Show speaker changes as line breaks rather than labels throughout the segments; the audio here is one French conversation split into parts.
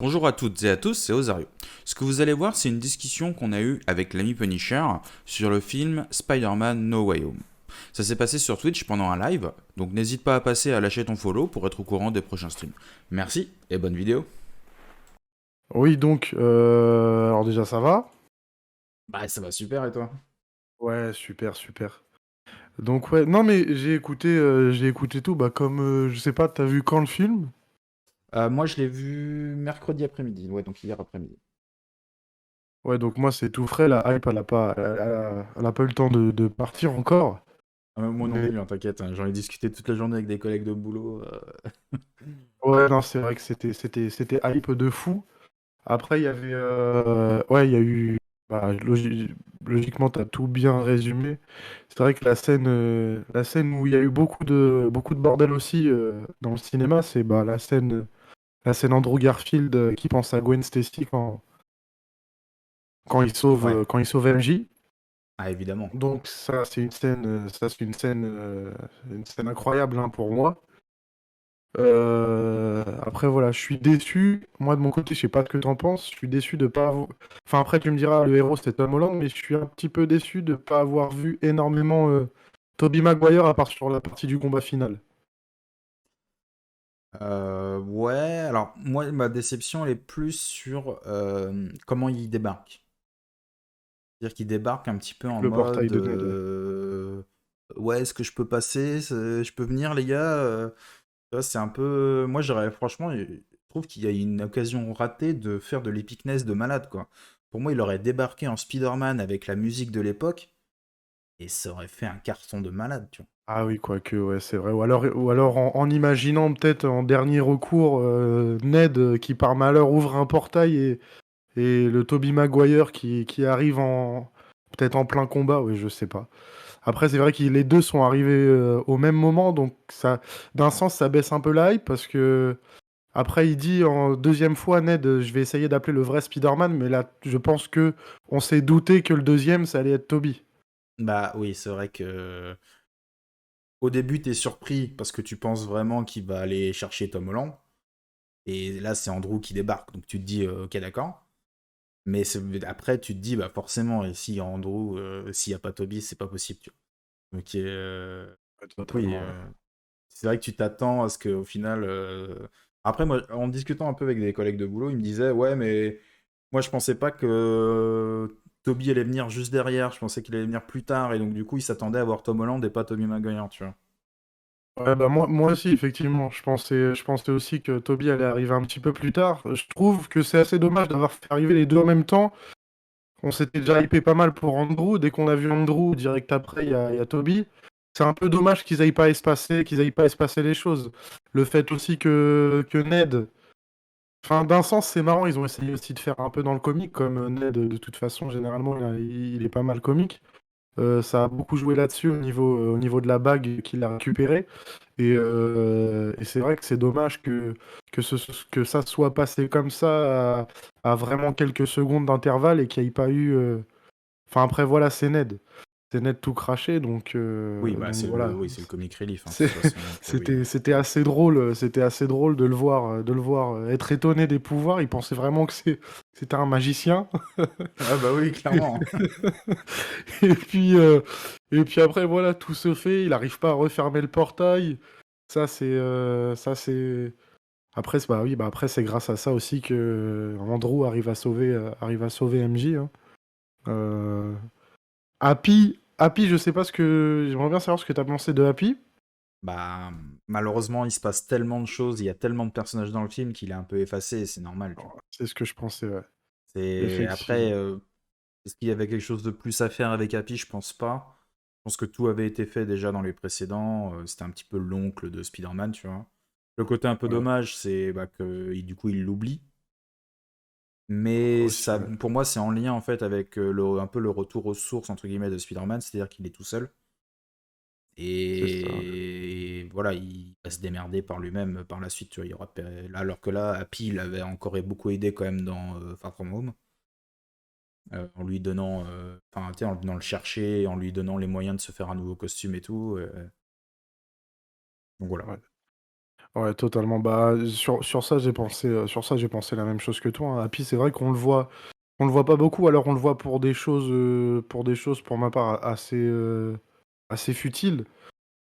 Bonjour à toutes et à tous, c'est Osario. Ce que vous allez voir, c'est une discussion qu'on a eue avec l'ami Punisher sur le film Spider-Man No Way Home. Ça s'est passé sur Twitch pendant un live, donc n'hésite pas à passer à lâcher ton follow pour être au courant des prochains streams. Merci et bonne vidéo.
Oui, donc, alors déjà, ça va?
Bah ça va super et toi?
Ouais, super, super. Donc, ouais, non, mais j'ai écouté tout, bah, comme, je sais pas, t'as vu quand le film?
Moi je l'ai vu mercredi après-midi, ouais donc hier après-midi.
Ouais, donc moi, c'est tout frais, la hype, elle a pas eu le temps de partir encore.
Moi non
Mais,
plus, hein, t'inquiète, hein, j'en ai discuté toute la journée avec des collègues de boulot.
ouais, non, c'est vrai que c'était hype de fou. Après, il y avait, ouais, il y a eu, bah, logiquement, t'as tout bien résumé. C'est vrai que la scène où il y a eu beaucoup de bordel aussi, dans le cinéma, c'est, bah, la scène Andrew Garfield qui pense à Gwen Stacy
Ouais,
quand il sauve MJ.
ah évidemment.
Donc ça c'est une scène incroyable hein, pour moi. Après voilà, je suis déçu. Moi de mon côté, je sais pas ce que t'en penses. Je suis déçu de pas avoir... Enfin après tu me diras, le héros c'est Tom Holland, mais je suis un petit peu déçu de pas avoir vu énormément Tobey Maguire à part sur la partie du combat final.
Ouais, alors moi ma déception elle est plus sur comment il débarque. C'est-à-dire qu'il débarque un petit peu
Avec
en
le portail
mode
de Ned.
ouais, est-ce que je peux passer? Je peux venir, les gars? Tu vois, c'est un peu. Moi, j'aurais franchement, je trouve qu'il y a une occasion ratée de faire de l'epicness de malade, quoi. Pour moi, il aurait débarqué en Spider-Man avec la musique de l'époque et ça aurait fait un carton de malade, tu vois.
Ah oui, quoique, ouais, c'est vrai. Ou alors en imaginant peut-être en dernier recours, Ned qui par malheur ouvre un portail et le Tobey Maguire qui arrive en peut-être en plein combat, oui, je sais pas. Après, c'est vrai que les deux sont arrivés au même moment, donc ça, d'un sens, ça baisse un peu la hype parce que après, il dit en deuxième fois, Ned, je vais essayer d'appeler le vrai Spider-Man, mais là, je pense que on s'est douté que le deuxième, ça allait être Tobey.
Bah oui, c'est vrai que au début, t'es surpris parce que tu penses vraiment qu'il va aller chercher Tom Holland. Et là, c'est Andrew qui débarque. Donc tu te dis, ok, d'accord. Mais après, tu te dis, bah forcément, et si Andrew, s'il n'y a pas Toby, c'est pas possible, tu vois. Donc,
Ouais,
oui,
totalement. Ouais.
c'est vrai que tu t'attends à ce qu'au final. Après, moi, en discutant un peu avec des collègues de boulot, ils me disaient, ouais, mais moi, je pensais pas que Toby allait venir juste derrière. Je pensais qu'il allait venir plus tard. Et donc, du coup, ils s'attendaient à voir Tom Holland et pas Tobey Maguire, tu vois.
Ouais, bah moi aussi, effectivement. Je pensais aussi que Toby allait arriver un petit peu plus tard. Je trouve que c'est assez dommage d'avoir fait arriver les deux en même temps. On s'était déjà hypé pas mal pour Andrew. Dès qu'on a vu Andrew, direct après, il y a Toby. C'est un peu dommage qu'ils aillent pas espacer les choses. Le fait aussi que Ned. Enfin, d'un sens, c'est marrant, ils ont essayé aussi de faire un peu dans le comique, comme Ned, de toute façon, généralement, il est pas mal comique. Ça a beaucoup joué là-dessus au niveau de la bague qu'il a récupérée. Et c'est vrai que c'est dommage que ça soit passé comme ça à vraiment quelques secondes d'intervalle et qu'il n'y ait pas eu. Enfin, après, voilà, c'est Ned. C'est Ned tout craché,
Oui, bah,
donc voilà.
oui, c'est le comic relief, hein, de
C'est-
toute façon. Donc, oui.
c'était assez drôle de le voir être étonné des pouvoirs. Il pensait vraiment que c'était un magicien.
Ah, bah oui, clairement.
Et puis, après, voilà, tout se fait. Il n'arrive pas à refermer le portail. Ça, c'est. Après, bah oui, bah après, c'est grâce à ça aussi que Andrew arrive à sauver MJ. Hein. Euh, Happy, je sais pas ce que. J'aimerais bien savoir ce que t'as pensé de Happy.
Bah, malheureusement, il se passe tellement de choses, il y a tellement de personnages dans le film qu'il est un peu effacé, et c'est normal, tu vois.
C'est ce que je pensais, ouais.
C'est après,
Effectivement.
est-ce qu'il y avait quelque chose de plus à faire avec Happy? Je pense pas. Je pense que tout avait été fait déjà dans les précédents. C'était un petit peu l'oncle de Spider-Man, tu vois. Le côté un peu
Ouais,
dommage, c'est bah, que du coup il l'oublie.
ouais,
Mais
aussi,
ça,
ouais.
pour moi, c'est en lien en fait avec un peu le retour aux sources entre guillemets de Spider-Man, c'est-à-dire qu'il est tout seul.
C'est ça.
Et voilà, il va se démerder par lui-même par la suite. Tu vois, il y aura, alors que là, Happy, il avait encore beaucoup aidé quand même dans Far From Home, en lui donnant, enfin, tu sais, en venant le chercher, en lui donnant les moyens de se faire un nouveau costume et tout. Donc voilà.
Ouais. Ouais, totalement. Bah, sur ça, j'ai pensé la même chose que toi, hein. Happy, c'est vrai on le voit pas beaucoup. Alors, on le voit pour des choses, pour ma part, assez futiles.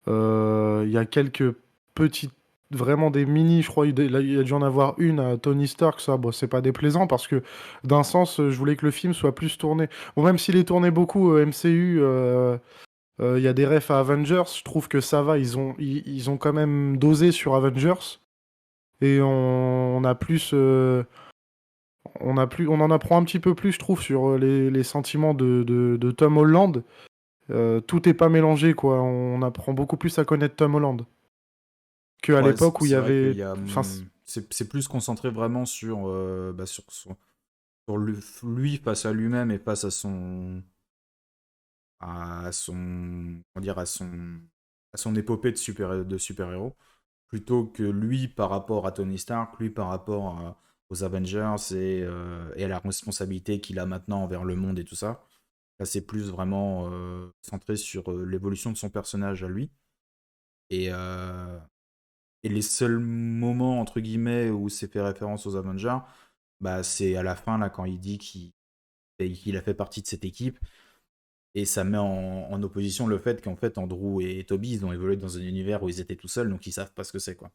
Il y a quelques petites, vraiment des mini, je crois, il y a dû en avoir une à Tony Stark, ça, bon, c'est pas déplaisant parce que d'un sens, je voulais que le film soit plus tourné. Bon, même s'il est tourné beaucoup MCU, il y a des refs à Avengers, je trouve que ça va, ils ont quand même dosé sur Avengers et on en apprend un petit peu plus, je trouve, sur les sentiments de Tom Holland. Tout est pas mélangé, quoi. On apprend beaucoup plus à connaître Tom Holland qu'à
Ouais,
l'époque où il y
c'est vrai qu'il
avait.
y a.
Enfin,
C'est plus concentré vraiment sur, sur lui face à lui-même et face à son, comment dire, à son épopée de super-héros, plutôt que lui par rapport à Tony Stark, lui par rapport aux Avengers et à la responsabilité qu'il a maintenant envers le monde et tout ça. Là, c'est plus vraiment centré sur l'évolution de son personnage à lui. Et, euh, et les seuls moments, entre guillemets, où c'est fait référence aux Avengers, bah, c'est à la fin, là, quand il dit qu'il a fait partie de cette équipe. Et ça met en opposition le fait qu'en fait, Andrew et Toby, ils ont évolué dans un univers où ils étaient tout seuls, donc ils savent pas ce que c'est, quoi.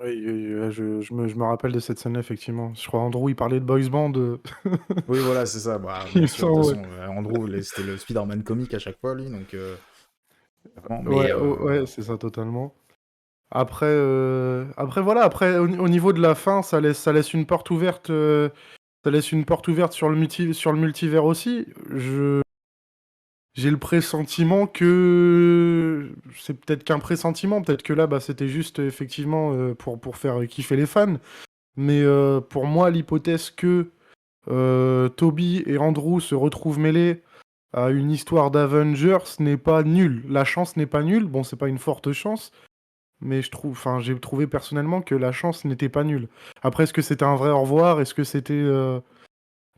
oui, oui, ouais, je me rappelle de cette scène-là, effectivement. Je crois Andrew, il parlait de boys band.
Oui, voilà, c'est ça. Bah,
Il
bien
me
sûr, de toute
semble, ouais.
façon, Andrew, c'était le Spider-Man comique à chaque fois, lui, donc clairement. Mais
Ouais, ouais, c'est ça, totalement. Après voilà, après, au niveau de la fin, ça laisse une porte ouverte. Ça laisse une porte ouverte sur le multivers aussi. J'ai le pressentiment que c'est peut-être qu'un pressentiment, peut-être que là, bah, c'était juste effectivement pour faire kiffer les fans. Mais pour moi, l'hypothèse que Toby et Andrew se retrouvent mêlés à une histoire d'Avengers n'est pas nulle. La chance n'est pas nulle. Bon, c'est pas une forte chance, mais enfin, j'ai trouvé personnellement que la chance n'était pas nulle. Après, est-ce que c'était un vrai au revoir? Est-ce que c'était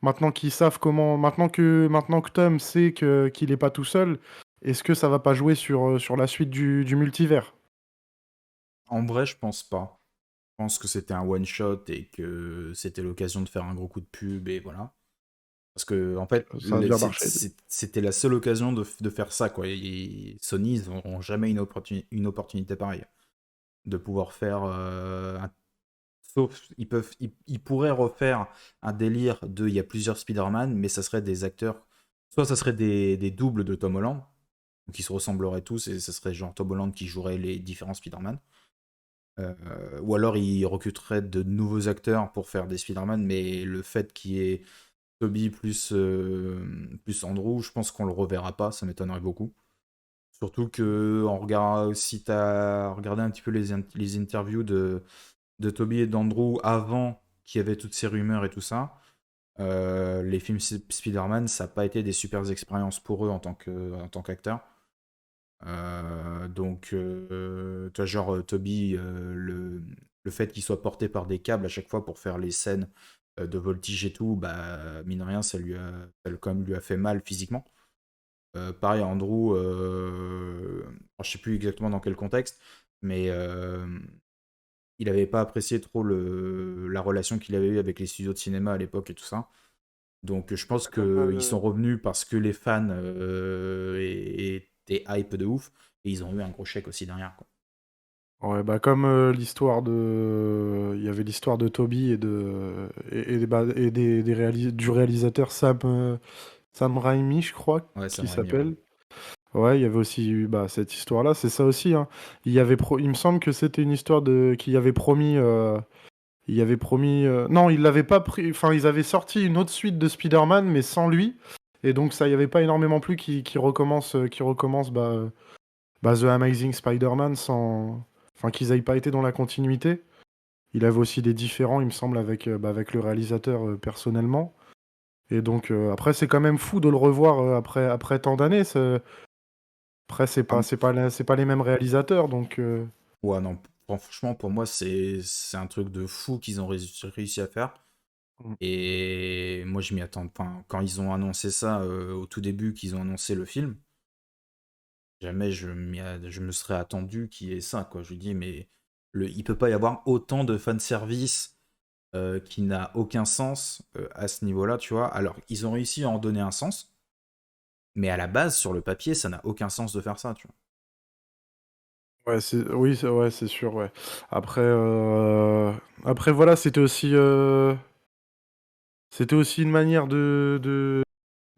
maintenant qu'ils savent maintenant que Tom sait qu'il est pas tout seul, est-ce que ça va pas jouer sur la suite du multivers?
en vrai, je pense pas. Je pense que c'était un one-shot et que c'était l'occasion de faire un gros coup de pub et voilà. Parce que, en fait,
Ça a bien marché.
c'était la seule occasion de faire ça, quoi. Sony, ils n'auront jamais une opportunité pareille. De pouvoir faire sauf, ils pourraient refaire un délire de il y a plusieurs Spider-Man, mais ça serait des acteurs. Soit ça serait des doubles de Tom Holland, donc ils se ressembleraient tous, et ça serait genre Tom Holland qui jouerait les différents Spider-Man. Ou alors ils recruteraient de nouveaux acteurs pour faire des Spider-Man, mais le fait qu'il y ait Toby plus Andrew, je pense qu'on le reverra pas, ça m'étonnerait beaucoup. Surtout que si tu as regardé un petit peu les interviews de Toby et d'Andrew avant qu'il y avait toutes ces rumeurs et tout ça, les films Spider-Man, ça n'a pas été des super expériences pour eux en tant qu'acteurs. Tu vois, genre Toby, le fait qu'il soit porté par des câbles à chaque fois pour faire les scènes de voltige et tout, bah, mine de rien, quand même lui a fait mal physiquement. Pareil, Andrew, alors, je sais plus exactement dans quel contexte, mais il n'avait pas apprécié trop la relation qu'il avait eue avec les studios de cinéma à l'époque et tout ça. Donc je pense qu'ils sont revenus parce que les fans étaient hype de ouf et ils ont eu un gros chèque aussi derrière, quoi.
Ouais, bah comme il y avait l'histoire de Toby et du réalisateur Sam Raimi, je crois,
Ouais, ça
qui
m'aurait mis, ouais.
s'appelle. Ouais, il y avait aussi eu bah, cette histoire-là, c'est ça aussi, hein. Il me semble que c'était une histoire qu'il avait promis. Non, il l'avait pas pris. Enfin, ils avaient sorti une autre suite de Spider-Man, mais sans lui. Et donc ça y avait pas énormément plu qui recommence bah, The Amazing Spider-Man sans. Enfin, qu'ils aient pas été dans la continuité. Il avait aussi des différends, il me semble, avec le réalisateur personnellement. Et donc, après, c'est quand même fou de le revoir après tant d'années. Après,
Ah,
c'est pas les mêmes réalisateurs, donc.
ouais, non, franchement, pour moi, c'est un truc de fou qu'ils ont réussi à faire.
Mm.
Et moi, je m'y attends. Enfin, quand ils ont annoncé ça au tout début, qu'ils ont annoncé le film, jamais je me serais attendu qu'il y ait ça, quoi. Je lui dis, mais Il peut pas y avoir autant de fanservice qui n'a aucun sens à ce niveau-là, tu vois. Alors, ils ont réussi à en donner un sens, mais à la base, sur le papier, ça n'a aucun sens de faire ça, tu vois.
Ouais, oui, ouais, c'est sûr, ouais. Après, après voilà, c'était aussi une manière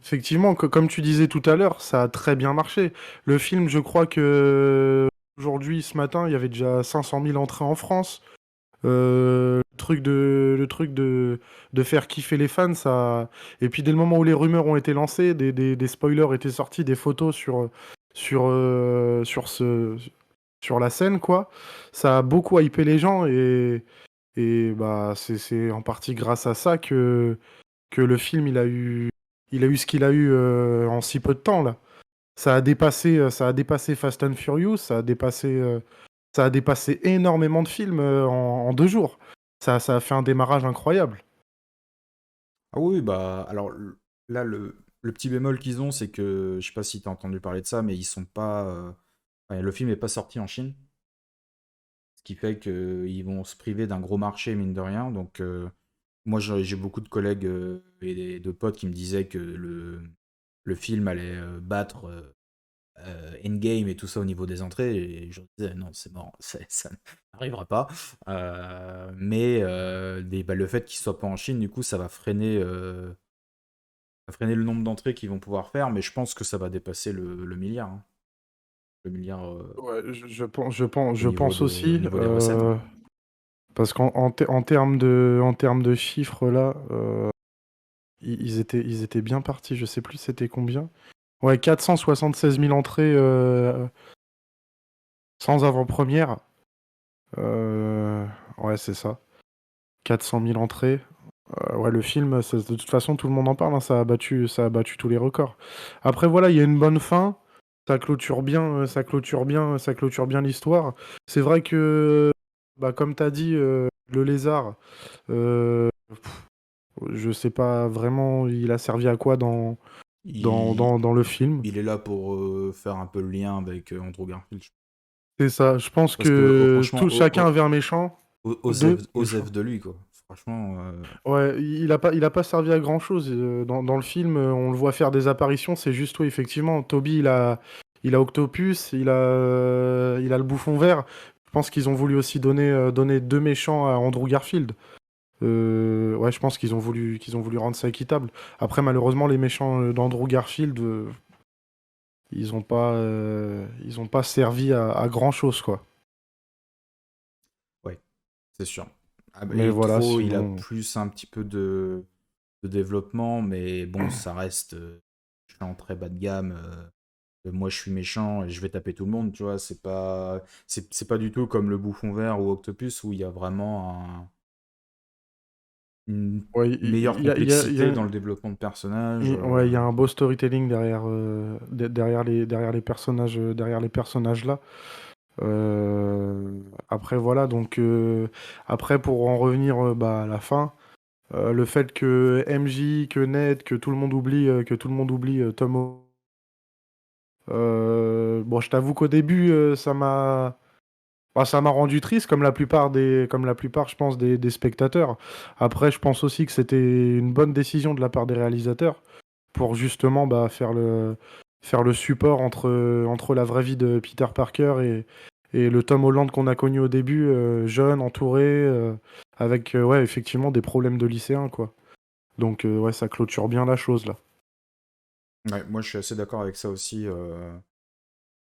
effectivement, comme tu disais tout à l'heure, ça a très bien marché. Le film, je crois que aujourd'hui, ce matin, il y avait déjà 500 000 entrées en France. Le truc de faire kiffer les fans, ça. Et puis dès le moment où les rumeurs ont été lancées, des spoilers étaient sortis, des photos sur la scène, quoi. Ça a beaucoup hypé les gens et bah c'est en partie grâce à ça que le film il a eu ce qu'il a eu en si peu de temps là. Ça a dépassé Fast and Furious, ça a dépassé énormément de films en 2 jours. Ça a fait un démarrage incroyable.
Ah oui, bah, alors là, le petit bémol qu'ils ont, c'est que, je sais pas si t'as entendu parler de ça, mais ils sont pas. Ouais, le film est pas sorti en Chine, ce qui fait qu'ils vont se priver d'un gros marché, mine de rien. Donc, moi, j'ai beaucoup de collègues et de potes qui me disaient que le film allait battre Endgame et tout ça au niveau des entrées. Et je leur disais, non, c'est mort, ça n'arrivera pas. Bah, le fait qu'il soit pas en Chine, du coup, ça va freiner le nombre d'entrées qu'ils vont pouvoir faire, mais je pense que ça va dépasser le milliard, hein. Le milliard
Ouais, je pense
au
aussi,
niveau des recettes, hein.
parce en termes de chiffres là, ils étaient bien partis. Je sais plus c'était combien. Ouais, 476 000 entrées sans avant-première. Euh, ouais, c'est ça. 400 000 entrées. Ouais, le film, de toute façon, tout le monde en parle, hein, ça a battu tous les records. Après, voilà, il y a une bonne fin. Ça clôture bien l'histoire. C'est vrai que, bah, comme tu as dit, le lézard, euh, je sais pas vraiment, il a servi à quoi dans,
Il,
dans, dans le film.
il est là pour faire un peu le lien avec Andrew Garfield.
C'est ça. Je pense
Parce que
que
franchement,
chacun avait un méchant, deux méchants.
Osef de lui, quoi. Franchement,
Ouais, il a pas servi à grand-chose. Dans le film, on le voit faire des apparitions. C'est juste, oui, effectivement, Toby, il a Octopus, il a le bouffon vert. Je pense qu'ils ont voulu aussi donner deux méchants à Andrew Garfield. Ouais, je pense qu'ils ont voulu rendre ça équitable. Après, malheureusement, les méchants d'Andrew Garfield, ils ont pas servi à grand-chose, quoi.
ouais, c'est sûr. Ah bah,
Mais
et
voilà,
trop, il a
sinon.
plus un petit peu de développement, mais bon, ça reste méchant très bas de gamme. Moi, je suis méchant et je vais taper tout le monde, tu vois. C'est pas du tout comme le Bouffon Vert ou Octopus où il y a vraiment une
Ouais,
meilleure complexité dans le développement de personnages.
Ouais, il y a un beau storytelling derrière les personnages là. Après voilà, donc après pour en revenir bah, à la fin, le fait que MJ, que Ned, que tout le monde oublie Tom. Bon, je t'avoue qu'au début ça m'a rendu triste comme la plupart, je pense, des spectateurs. Après, je pense aussi que c'était une bonne décision de la part des réalisateurs pour justement bah, faire le support entre la vraie vie de Peter Parker et le Tom Holland qu'on a connu au début, jeune, entouré, avec ouais, effectivement des problèmes de lycéen, quoi. Donc ouais, ça clôture bien la chose là.
Ouais, moi, je suis assez d'accord avec ça aussi.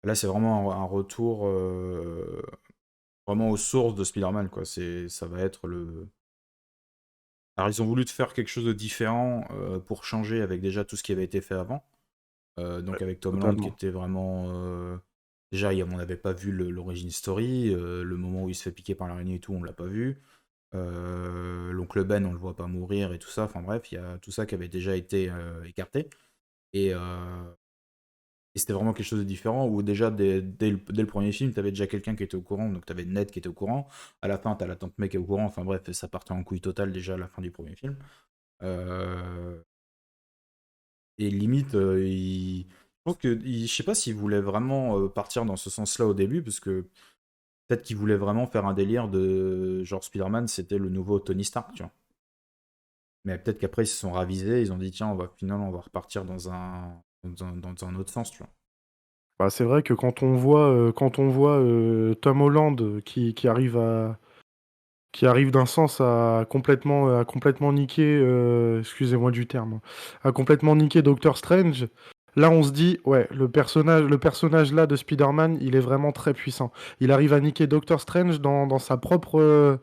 Là, c'est vraiment un retour vraiment aux sources de Spider-Man, quoi. Ça va être le. Alors, ils ont voulu te faire quelque chose de différent pour changer avec déjà tout ce qui avait été fait avant. Donc,
Ouais,
avec Tom Holland qui
totalement.
était vraiment. Déjà, on n'avait pas vu l'origin story. Le moment où il se fait piquer par l'araignée et tout, on l'a pas vu. L'oncle Ben, on le voit pas mourir et tout ça. Enfin bref, il y a tout ça qui avait déjà été écarté. Et, et c'était vraiment quelque chose de différent où déjà dès le premier film, t'avais déjà quelqu'un qui était au courant. Donc t'avais Ned qui était au courant. À la fin, t'as la tante May qui est au courant. Enfin bref, ça partait en couille totale déjà à la fin du premier film. Euh, et limite, je pense que je sais pas s'ils voulaient vraiment partir dans ce sens-là au début, parce que Peut-être qu'ils voulaient vraiment faire un délire de genre Spider-Man, c'était le nouveau Tony Stark, tu vois. Mais peut-être qu'après ils se sont ravisés, ils ont dit tiens, finalement on va repartir dans un autre sens, tu vois.
Bah, c'est vrai que quand on voit Tom Holland qui arrive d'un sens à complètement niquer, excusez-moi du terme, à complètement niquer Doctor Strange. Là, on se dit, ouais, le personnage là de Spider-Man, il est vraiment très puissant. Il arrive à niquer Doctor Strange dans sa propre,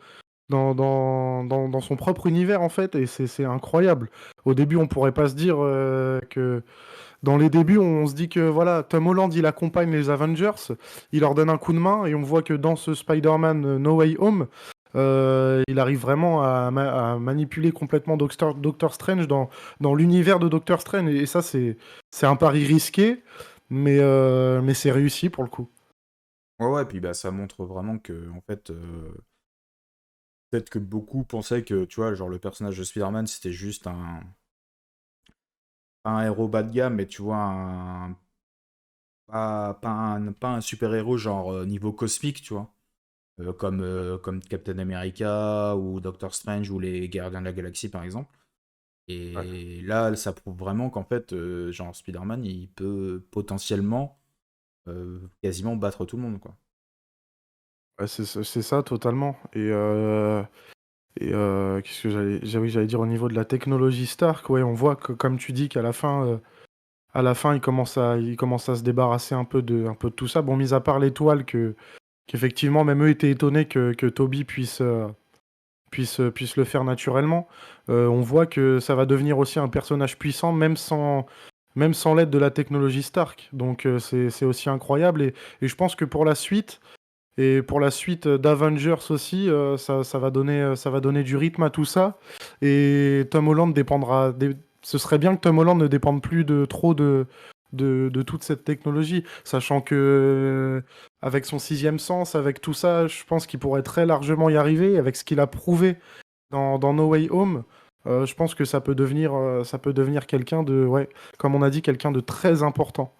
dans son propre univers en fait, et c'est incroyable. Au début, on pourrait pas se dire que dans les débuts, on se dit que voilà, Tom Holland, il accompagne les Avengers, il leur donne un coup de main, et on voit que dans ce Spider-Man No Way Home, il arrive vraiment à manipuler complètement Doctor Strange dans l'univers de Doctor Strange. Et ça, c'est un pari risqué, mais c'est réussi pour le coup.
Ouais, ouais, puis bah, ça montre vraiment que, en fait, peut-être que beaucoup pensaient que, tu vois, genre le personnage de Spider-Man, c'était juste pas un héros bas de gamme, mais tu vois, pas un super-héros genre niveau cosmique, tu vois. Comme Captain America ou Doctor Strange ou les Gardiens de la Galaxie, par exemple.
Ouais.
Et là, ça prouve vraiment qu'en fait, genre Spider-Man, il peut potentiellement quasiment battre tout le monde, quoi.
Ouais, c'est ça totalement. Qu'est-ce que oui, j'allais dire au niveau de la technologie Stark, ouais, on voit que comme tu dis qu'à la fin, il commence à se débarrasser un peu de tout ça. Bon, mis à part l'étoile qu'effectivement même eux étaient étonnés que Toby puisse le faire naturellement. On voit que ça va devenir aussi un personnage puissant même sans l'aide de la technologie Stark. Donc c'est aussi incroyable et je pense que pour la suite d'Avengers aussi, ça va donner du rythme à tout ça. Et Tom Holland ce serait bien que Tom Holland ne dépende plus de trop de toute cette technologie, sachant que avec son sixième sens, avec tout ça, je pense qu'il pourrait très largement y arriver, avec ce qu'il a prouvé dans No Way Home. Je pense que ça peut devenir quelqu'un de, ouais, comme on a dit, quelqu'un de très important.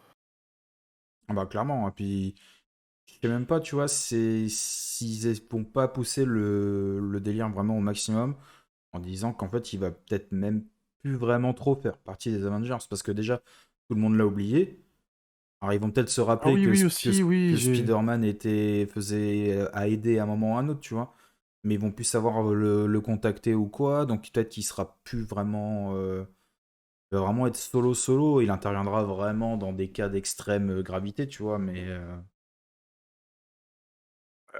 Ah bah clairement, et puis je sais même pas, tu vois, s'ils vont pas pousser le délire vraiment au maximum en disant qu'en fait il va peut-être même plus vraiment trop faire partie des Avengers parce que déjà tout le monde l'a oublié. Alors ils vont peut-être se
Ah
rappeler
oui, oui aussi, oui,
que
j'ai.
Spider-Man a aidé à un moment ou à un autre, tu vois. Mais ils vont plus savoir le contacter ou quoi, donc peut-être qu'il sera plus vraiment. Il va vraiment être solo solo, il interviendra vraiment dans des cas d'extrême gravité, tu vois, mais.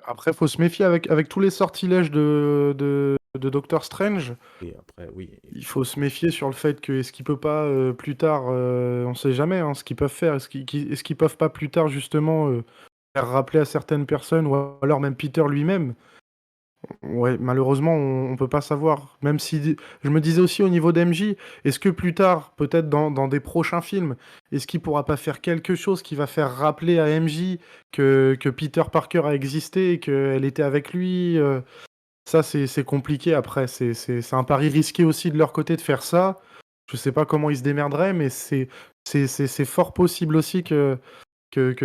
Après, faut se méfier avec tous les sortilèges de Doctor Strange.
Et après, oui.
Il faut se méfier sur le fait que est-ce qu'il peut pas plus tard, on sait jamais hein, ce qu'ils peuvent faire, est-ce qu'ils peuvent pas plus tard justement faire rappeler à certaines personnes ou alors même Peter lui-même. Ouais, malheureusement, on peut pas savoir. Même si je me disais aussi au niveau d'MJ, est-ce que plus tard, peut-être dans des prochains films, est-ce qu'il pourra pas faire quelque chose qui va faire rappeler à MJ que Peter Parker a existé et qu'elle était avec lui ça, c'est compliqué après. C'est un pari risqué aussi de leur côté de faire ça. Je sais pas comment ils se démerderaient, mais c'est fort possible aussi que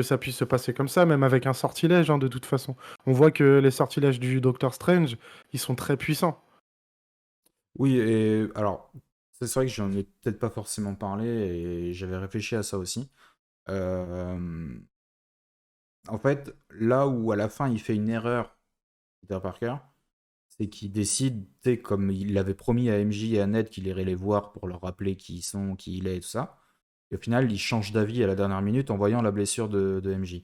ça puisse se passer comme ça, même avec un sortilège, hein, de toute façon. On voit que les sortilèges du Docteur Strange, ils sont très puissants.
Oui, et alors, c'est vrai que j'en ai peut-être pas forcément parlé et j'avais réfléchi à ça aussi. Euh, En fait, là où à la fin il fait une erreur, Peter Parker, c'est qu'il décide, tu sais, comme il l'avait promis à MJ et à Ned qu'il irait les voir pour leur rappeler qui ils sont, qui il est et tout ça. Et au final, il change d'avis à la dernière minute en voyant la blessure de MJ.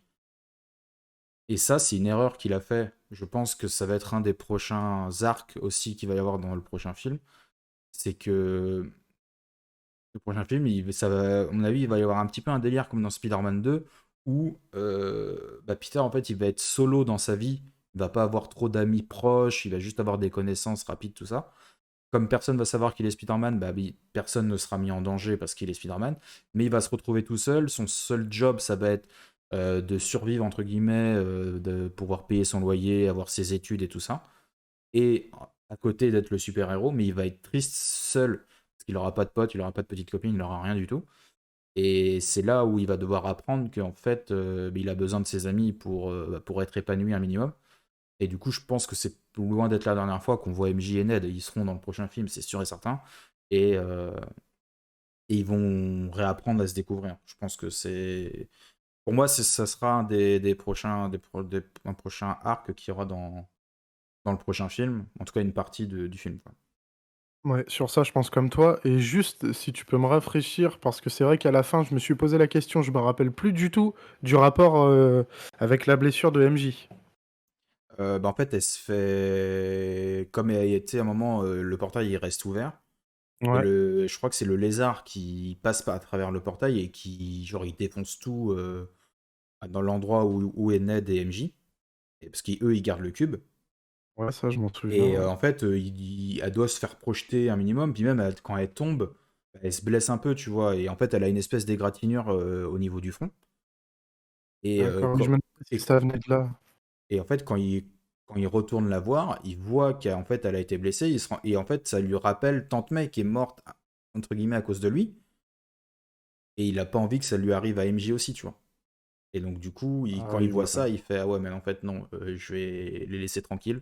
Et ça, c'est une erreur qu'il a fait. Je pense que ça va être un des prochains arcs aussi qu'il va y avoir dans le prochain film. C'est que le prochain film, à mon avis, il va y avoir un petit peu un délire comme dans Spider-Man 2, où bah, Peter, en fait, il va être solo dans sa vie. Il va pas avoir trop d'amis proches, il va juste avoir des connaissances rapides, tout ça. Comme personne va savoir qu'il est Spider-Man, bah, oui, personne ne sera mis en danger parce qu'il est Spider-Man. Mais il va se retrouver tout seul. Son seul job, ça va être de survivre, entre guillemets, de pouvoir payer son loyer, avoir ses études et tout ça. Et à côté d'être le super-héros, mais il va être triste seul. Parce qu'il n'aura pas de potes, il n'aura pas de petite copine, il n'aura rien du tout. Et c'est là où il va devoir apprendre qu'en fait, il a besoin de ses amis pour être épanoui un minimum. Et du coup, je pense que c'est loin d'être la dernière fois qu'on voit MJ et Ned. Ils seront dans le prochain film, c'est sûr et certain. Et, euh, et ils vont réapprendre à se découvrir. Je pense que c'est. Pour moi, ça sera un des prochains, un prochain arc qu'il y aura dans le prochain film. En tout cas, une partie du film, quoi.
Ouais, sur ça, je pense comme toi. Et juste, si tu peux me rafraîchir, parce que c'est vrai qu'à la fin, je me suis posé la question, je me rappelle plus du tout du rapport avec la blessure de MJ.
Bah, en fait, elle se fait. Comme elle était à un moment, le portail il reste ouvert. Et
Ouais,
je crois que c'est le lézard qui passe pas à travers le portail et qui, genre, il défonce tout dans l'endroit où est Ned et MJ. Parce qu'eux, ils gardent le cube.
ouais, ça, je m'en souviens.
Et
Ouais.
en fait, elle doit se faire projeter un minimum. Puis même, quand elle tombe, elle se blesse un peu, tu vois. Et en fait, elle a une espèce d'égratignure au niveau du front. Et,
D'accord, oui, je me demandais si
et,
ça venait de là.
et en fait, quand il retourne la voir, il voit qu'en fait, elle a été blessée. Et en fait, ça lui rappelle Tante May qui est morte, entre guillemets, à cause de lui. Et il a pas envie que ça lui arrive à MJ aussi, tu vois. Et donc, du coup,
Ah
quand il
oui,
voit
voilà.
ça, il fait: ah ouais, mais en fait, non, je vais les laisser tranquilles.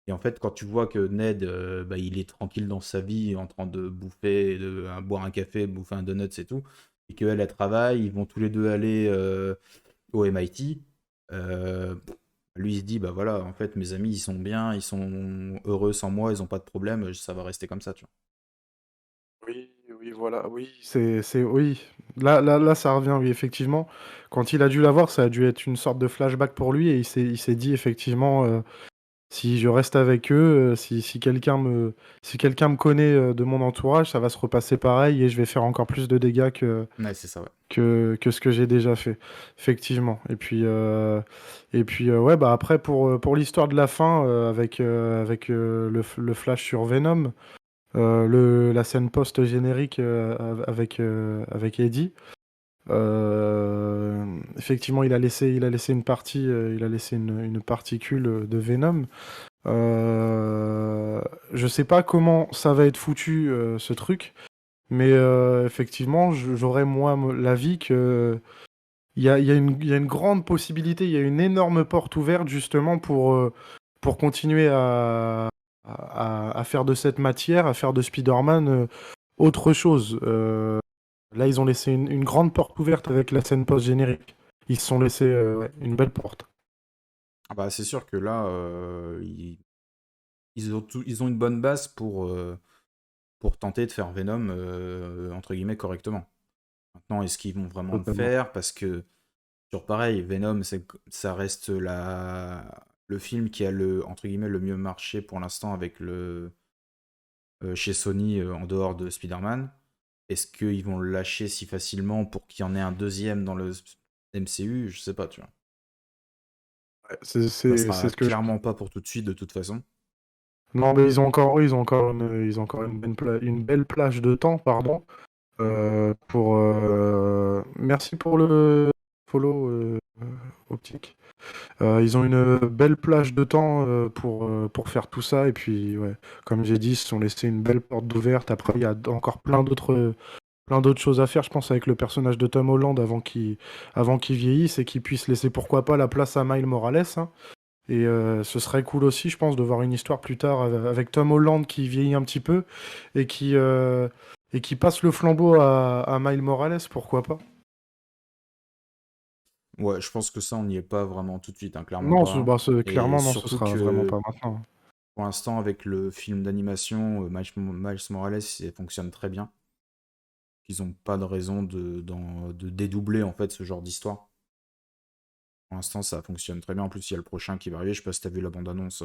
Et en fait, quand tu vois que Ned, bah, il est tranquille dans sa vie, en train de bouffer, boire un café, bouffer un donut, c'est tout, et qu'elle, elle travaille, ils vont tous les deux aller au MIT. Lui, il se dit: bah voilà, en fait, mes amis, ils sont bien, ils sont heureux sans moi, ils ont pas de problème, ça va rester comme ça, tu vois.
Oui, oui, voilà, oui, oui. Là, ça revient, oui, effectivement. Quand il a dû la voir, ça a dû être une sorte de flashback pour lui et il s'est dit effectivement, si je reste avec eux, si quelqu'un me connaît de mon entourage, ça va se repasser pareil et je vais faire encore plus de dégâts que,
Ouais, c'est ça, ouais.
que ce que j'ai déjà fait, effectivement. Et puis, ouais, bah après, pour l'histoire de la fin, avec le flash sur Venom, la scène post-générique avec Eddie. Effectivement, il a laissé une partie, il a laissé une particule de Venom. Je sais pas comment ça va être foutu ce truc, mais effectivement, j'aurais moi l'avis que il y a une grande possibilité, il y a une énorme porte ouverte justement pour continuer à faire de cette matière, à faire de Spider-Man autre chose. Là, ils ont laissé une grande porte ouverte avec la scène post-générique. Ils se sont laissés ouais, une belle porte.
Ah bah, c'est sûr que là, ils ont une bonne base pour tenter de faire Venom, entre guillemets, correctement. Maintenant, est-ce qu'ils vont vraiment le
Totalement.
faire? Parce que, toujours pareil, Venom, ça reste le film qui a entre guillemets, le mieux marché pour l'instant avec chez Sony en dehors de Spider-Man. Est-ce qu'ils vont le lâcher si facilement pour qu'il y en ait un deuxième dans le MCU? Je sais pas, tu vois.
Ouais, c'est
Ça
c'est- c'est
sera
ce que je...
clairement pas pour tout de suite, de toute façon.
Non, mais ils ont encore une belle plage de temps, pardon. Merci pour le follow optique. Ils ont une belle plage de temps pour faire tout ça. Et puis, ouais, comme j'ai dit, ils se sont laissés une belle porte ouverte. Après, il y a encore plein d'autres choses à faire, je pense, avec le personnage de Tom Holland avant qu'il vieillisse et qu'il puisse laisser, pourquoi pas, la place à Miles Morales, hein. Et ce serait cool aussi, je pense, de voir une histoire plus tard avec Tom Holland qui vieillit un petit peu et qui passe le flambeau à Miles Morales, pourquoi pas.
Ouais, je pense que ça, on n'y est pas vraiment tout de suite, hein, clairement
Non,
pas. Et
clairement, non, ce
surtout
sera vraiment
que
pas maintenant.
pour l'instant, avec le film d'animation, Miles Morales, ça fonctionne très bien. Ils n'ont pas de raison de dédoubler en fait ce genre d'histoire. Pour l'instant, ça fonctionne très bien. En plus, il y a le prochain qui va arriver. Je sais pas si t'as vu la bande-annonce.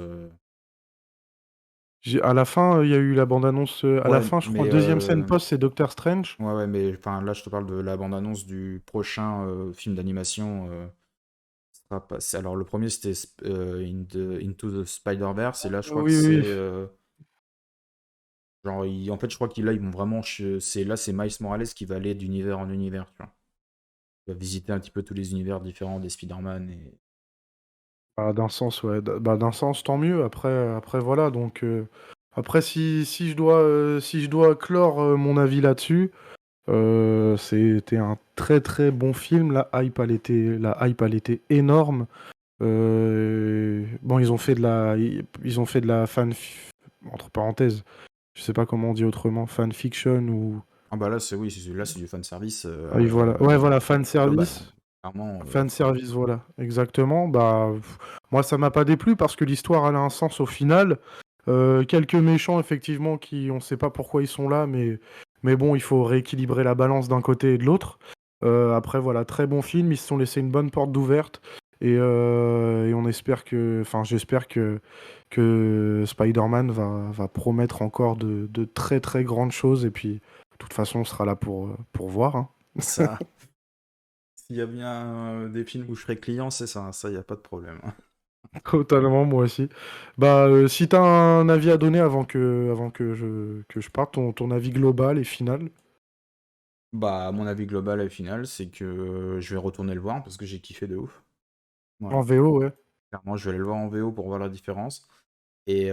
À la fin, il y a eu la bande-annonce. À la
Ouais,
fin, je crois,
mais
deuxième scène post, c'est Doctor Strange.
ouais, mais enfin là, je te parle de la bande-annonce du prochain film d'animation. Alors le premier c'était Into the Spider-Verse et là je crois que
Oui,
c'est
oui.
genre en fait je crois qu'ils là ils vont vraiment c'est Miles Morales qui va aller d'univers en univers, tu vois. Il va visiter un petit peu tous les univers différents des Spider-Man et
Bah, d'un sens, ouais. D'un sens, tant mieux. Après voilà, donc après si je dois clore mon avis là-dessus, c'était un très très bon film. La hype, elle était énorme. Bon, ils ont fait de la entre parenthèses, je sais pas comment on dit autrement, fanfiction ou...
Ah bah là, oui, là, c'est du fanservice
Ah oui, voilà. Ouais, voilà, fan
global, hein.
service.
Clairement,
Fan service, voilà, exactement. Bah, moi, ça m'a pas déplu parce que l'histoire, elle a un sens au final. Quelques méchants, effectivement, qui on sait pas pourquoi ils sont là, mais bon, il faut rééquilibrer la balance d'un côté et de l'autre. Après, voilà, très bon film. Ils se sont laissés une bonne porte d'ouverte et on espère enfin, j'espère que Spider-Man va promettre encore de très très grandes choses. Et puis, de toute façon, on sera là pour voir, hein.
ça. S'il y a bien des films où je serais client, c'est ça. Ça, y a pas de problème.
Totalement, moi aussi. Bah, si t'as un avis à donner avant que je parte, ton avis global et final.
Bah, mon avis global et final, c'est que je vais retourner le voir parce que j'ai kiffé de ouf.
En
Voilà.
VO, ouais.
Clairement, je vais aller le voir en VO pour voir la différence. Et,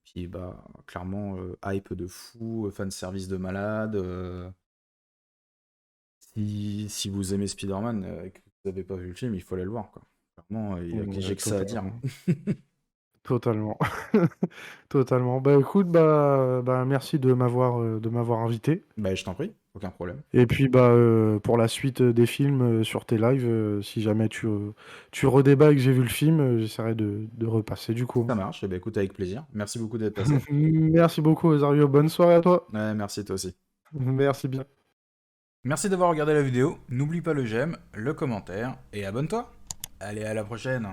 puis, bah, clairement, hype de fou, fan service de malade. Si vous aimez Spider-Man et que vous n'avez pas vu le film, il faut aller le voir, quoi. Clairement, j'ai
Ouais,
que ça à dire,
totalement.
hein.
Totalement. Totalement. Bah écoute, bah merci de m'avoir invité.
Bah, je t'en prie, aucun problème.
Et puis bah pour la suite des films sur tes lives, si jamais tu redébats et que j'ai vu le film, j'essaierai de repasser du coup.
Ça marche, et bah, écoute, avec plaisir. Merci beaucoup d'être passé.
Merci beaucoup, Osario. Bonne soirée à toi.
Ouais, merci toi aussi.
Merci bien.
Merci d'avoir regardé la vidéo. N'oublie pas le j'aime, le commentaire et abonne-toi. Allez, à la prochaine.